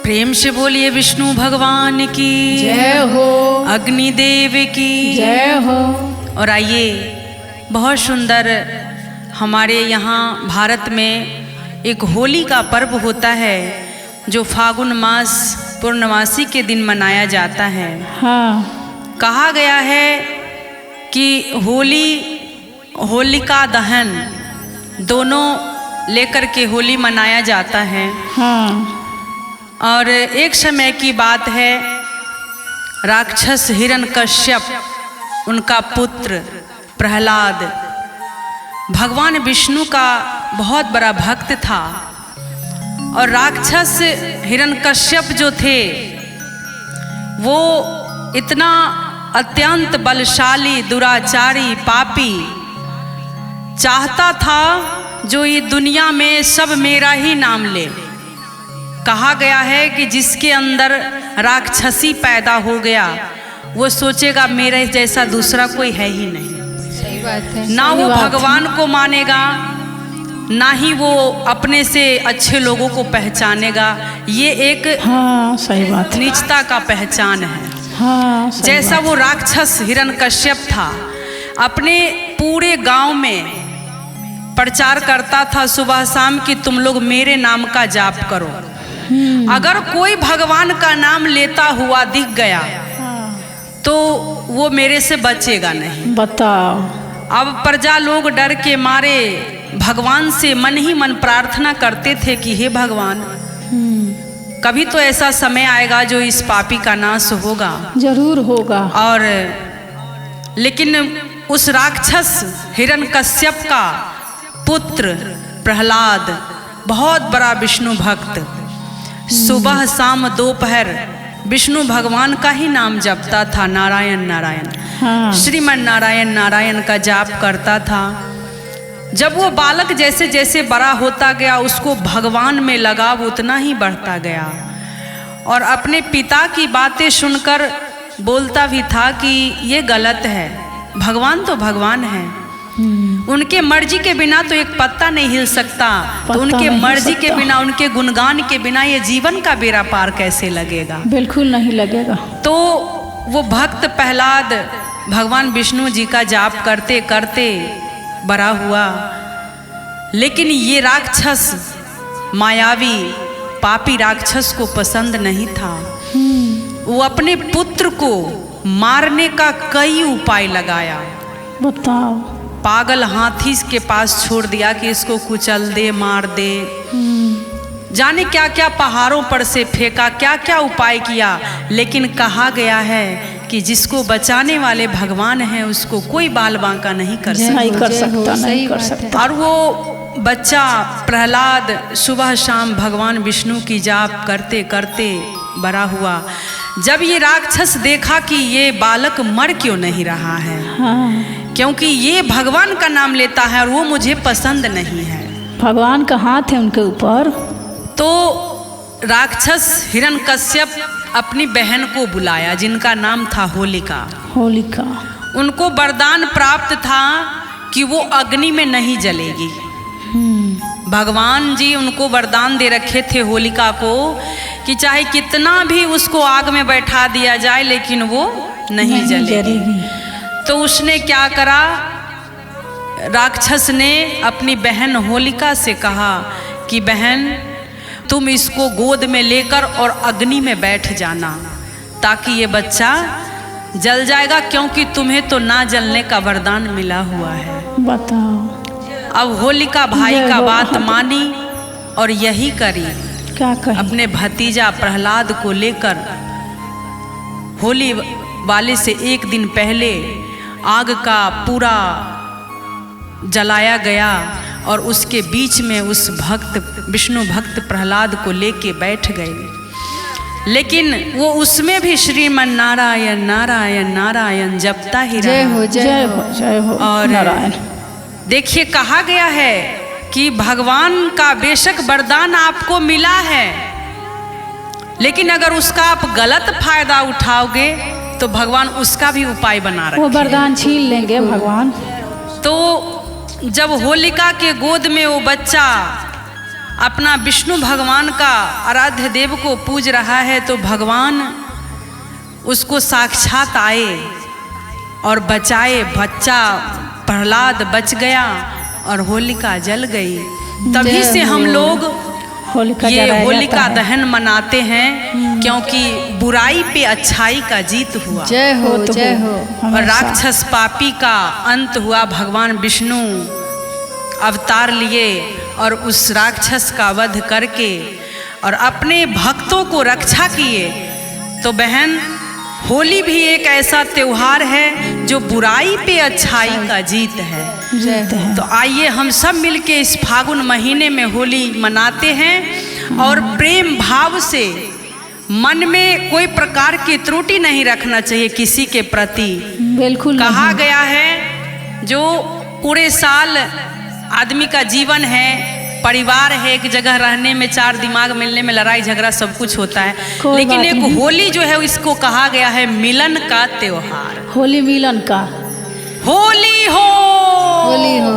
प्रेम से बोलिए विष्णु भगवान की जय हो, अग्निदेव की जय हो। और आइए, बहुत सुंदर हमारे यहाँ भारत में एक होली का पर्व होता है जो फागुन मास पूर्णमासी के दिन मनाया जाता है। हाँ, कहा गया है कि होलिका दहन दोनों लेकर के होली मनाया जाता है। हाँ, और एक समय की बात है, राक्षस हिरण्यकश्यप उनका पुत्र प्रहलाद भगवान विष्णु का बहुत बड़ा भक्त था। और राक्षस हिरण्यकश्यप जो थे वो इतना अत्यंत बलशाली, दुराचारी, पापी चाहता था जो ये दुनिया में सब मेरा ही नाम ले। कहा गया है कि जिसके अंदर राक्षसी पैदा हो गया वो सोचेगा मेरे जैसा दूसरा कोई है ही नहीं। सही बात है। ना वो भगवान को मानेगा, ना ही वो अपने से अच्छे लोगों को पहचानेगा। ये एक हाँ, सही बात है। नीचता का पहचान है। हाँ, सही जैसा बात। वो राक्षस हिरण्यकश्यप था, अपने पूरे गांव में प्रचार करता था सुबह शाम कि तुम लोग मेरे नाम का जाप करो। अगर कोई भगवान का नाम लेता हुआ दिख गया तो वो मेरे से बचेगा नहीं। बताओ। अब प्रजा लोग डर के मारे भगवान से मन ही मन प्रार्थना करते थे कि हे भगवान, कभी तो ऐसा समय आएगा जो इस पापी का नाश होगा। जरूर होगा। और लेकिन उस राक्षस हिरण्यकश्यप का पुत्र प्रहलाद बहुत बड़ा विष्णु भक्त, सुबह शाम दोपहर विष्णु भगवान का ही नाम जपता था। नारायण नारायण, हाँ, श्रीमन नारायण नारायण का जाप करता था। जब वो बालक जैसे जैसे बड़ा होता गया उसको भगवान में लगाव उतना ही बढ़ता गया। और अपने पिता की बातें सुनकर बोलता भी था कि ये गलत है, भगवान तो भगवान है, उनके मर्जी के बिना तो एक पत्ता नहीं हिल सकता, तो उनके मर्जी के बिना, उनके गुणगान के बिना ये जीवन का बेड़ा पार कैसे लगेगा। बिल्कुल नहीं लगेगा। तो वो भक्त प्रहलाद भगवान विष्णु जी का जाप करते करते बड़ा हुआ। लेकिन ये राक्षस मायावी पापी राक्षस को पसंद नहीं था। वो अपने पुत्र को मारने का कई उपाय लगाया। बताओ। पागल हाथी के पास छोड़ दिया कि इसको कुचल दे, मार दे। जाने क्या क्या पहाड़ों पर से फेंका, क्या क्या उपाय किया। लेकिन कहा गया है कि जिसको बचाने वाले भगवान हैं उसको कोई बाल बांका नहीं कर सकता। नहीं कर सकता, नहीं कर सकता। और वो बच्चा प्रहलाद सुबह शाम भगवान विष्णु की जाप करते करते बड़ा हुआ। जब ये राक्षस देखा कि ये बालक मर क्यों नहीं रहा है, हाँ, क्योंकि ये भगवान का नाम लेता है और वो मुझे पसंद नहीं है, भगवान का हाथ है उनके ऊपर। तो राक्षस हिरण्यकश्यप अपनी बहन को बुलाया जिनका नाम था होलिका। होलिका। उनको वरदान प्राप्त था कि वो अग्नि में नहीं जलेगी। भगवान जी उनको वरदान दे रखे थे होलिका को कि चाहे कितना भी उसको आग में बैठा दिया जाए लेकिन वो नहीं जलेगी। तो उसने क्या करा, राक्षस ने अपनी बहन होलिका से कहा कि बहन तुम इसको गोद में लेकर और अग्नि में बैठ जाना ताकि ये बच्चा जल जाएगा, क्योंकि तुम्हें तो ना जलने का वरदान मिला हुआ है। बताओ। अब होलिका भाई का बात मानी और यही करी। क्या कही? अपने भतीजा प्रहलाद को लेकर होली वाले से एक दिन पहले आग का पूरा जलाया गया और उसके बीच में उस भक्त विष्णु भक्त प्रहलाद को लेके बैठ गए। लेकिन वो उसमें भी श्रीमन नारायण नारायण नारायण जपता ही रहा। जय हो, जय हो, जय हो। और नारायण। देखिए, कहा गया है कि भगवान का बेशक वरदान आपको मिला है, लेकिन अगर उसका आप गलत फायदा उठाओगे तो भगवान उसका भी उपाय बना रखे। वो वरदान छीन लेंगे भगवान। तो जब होलिका के गोद में वो बच्चा अपना विष्णु भगवान का आराध्य देव को पूज रहा है तो भगवान उसको साक्षात आए और बचाए। बच्चा प्रहलाद बच गया और होलिका जल गई। तभी से हम लोग ये होलिका दहन मनाते हैं, क्योंकि बुराई पे अच्छाई का जीत हुआ। जय हो जय हो। और राक्षस पापी का अंत हुआ। भगवान विष्णु अवतार लिए और उस राक्षस का वध करके और अपने भक्तों को रक्षा किए। तो बहन, होली भी एक ऐसा त्योहार है जो बुराई पे अच्छाई का जीत है। तो आइए हम सब मिलके इस फागुन महीने में होली मनाते हैं और प्रेम भाव से, मन में कोई प्रकार की त्रुटि नहीं रखना चाहिए किसी के प्रति। बिल्कुल कहा गया है जो पूरे साल आदमी का जीवन है, परिवार है, एक जगह रहने में, चार दिमाग मिलने में लड़ाई झगड़ा सब कुछ होता है, लेकिन एक होली जो है इसको कहा गया है मिलन का त्योहार। होली मिलन का। होली हो होली हो